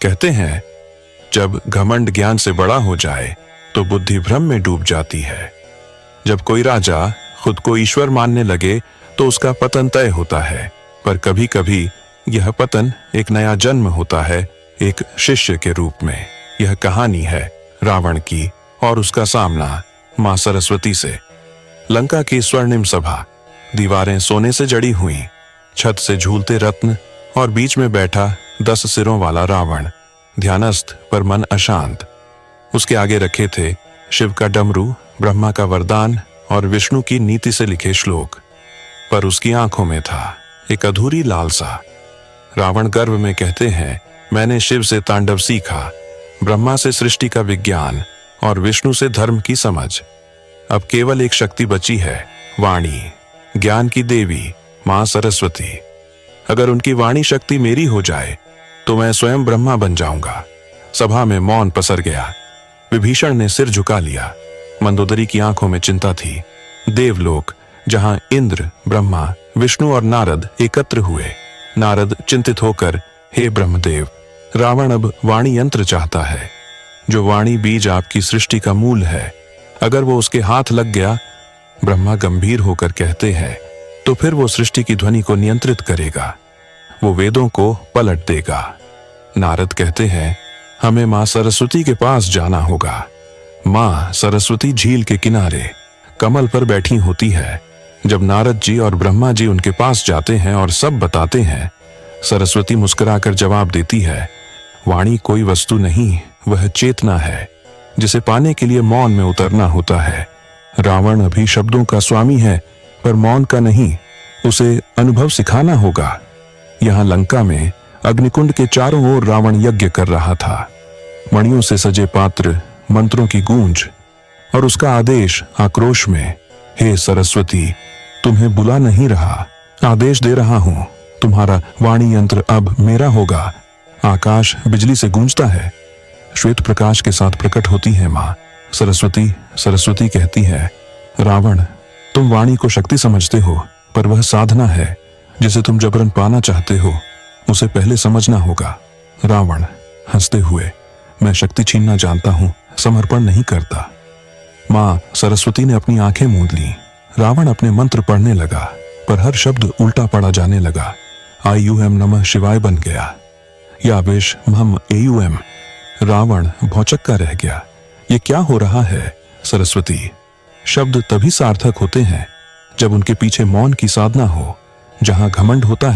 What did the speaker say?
कहते हैं, जब घमंड ज्ञान से बड़ा हो जाए तो बुद्धि भ्रम में डूब जाती है। जब कोई राजा खुद को ईश्वर मानने लगे तो उसका पतन तय होता है, पर कभी कभी यह पतन एक नया जन्म होता है, एक शिष्य के रूप में। यह कहानी है रावण की और उसका सामना मां सरस्वती से। लंका की स्वर्णिम सभा, दीवारें सोने से जड़ी हुई, छत से झूलते रत्न और बीच में बैठा 10 सिरों वाला रावण, ध्यानस्थ पर मन अशांत। उसके आगे रखे थे शिव का डमरू, ब्रह्मा का वरदान और विष्णु की नीति से लिखे श्लोक, पर उसकी आंखों में था एक अधूरी लालसा। रावण गर्व में कहते हैं, मैंने शिव से तांडव सीखा, ब्रह्मा से सृष्टि का विज्ञान और विष्णु से धर्म की समझ। अब केवल एक शक्ति बची है, वाणी, ज्ञान की देवी मां सरस्वती। अगर उनकी वाणी शक्ति मेरी हो जाए तो मैं स्वयं ब्रह्मा बन जाऊंगा। सभा में मौन पसर गया। विभीषण ने सिर झुका लिया। मंदोदरी की आंखों में चिंता थी। देवलोक, जहां इंद्र, ब्रह्मा, विष्णु और नारद एकत्र हुए। नारद चिंतित होकर, हे ब्रह्मदेव, रावण अब वाणी यंत्र चाहता है। जो वाणी बीज आपकी सृष्टि का मूल है, अगर वो उसके हाथ लग गया, ब्रह्मा गंभीर होकर कहते हैं, तो फिर वो सृष्टि की ध्वनि को नियंत्रित करेगा, वो वेदों को पलट देगा। नारद कहते हैं, हमें मां सरस्वती के पास जाना होगा। मां सरस्वती झील के किनारे कमल पर बैठी होती है। जब नारद जी और ब्रह्मा जी उनके पास जाते हैं और सब बताते हैं, सरस्वती मुस्कुराकर जवाब देती है, वाणी कोई वस्तु नहीं, वह चेतना है, जिसे पाने के लिए मौन में उतरना होता है। रावण अभी शब्दों का स्वामी है, पर मौन का नहीं, उसे अनुभव सिखाना होगा। यहां लंका में अग्निकुंड के चारों ओर रावण यज्ञ कर रहा था। मणियों से सजे पात्र, मंत्रों की गूंज और उसका आदेश आक्रोश में, हे सरस्वती, तुम्हें बुला नहीं रहा, आदेश दे रहा हूं, तुम्हारा वाणी यंत्र अब मेरा होगा। आकाश बिजली से गूंजता है, श्वेत प्रकाश के साथ प्रकट होती है मां सरस्वती। सरस्वती कहती है, रावण, तुम वाणी को शक्ति समझते हो, पर वह साधना है जिसे तुम जबरन पाना चाहते हो, उसे पहले समझना होगा। रावण हंसते हुए, मैं शक्ति छीनना जानता हूं, समर्पण नहीं करता। मां सरस्वती ने अपनी आंखें मूंद ली। रावण अपने मंत्र पढ़ने लगा, पर हर शब्द उल्टा पड़ा जाने लगा। आयुएम नमः शिवाय बन गया, या वेश महम एयुएम। रावण भौचक्का रह गया। ये क्या हो रहा है सरस्वती? शब्द तभी सार्थक होते हैं जब उनके पीछे मौन की साधना हो। जहां घमंड होता है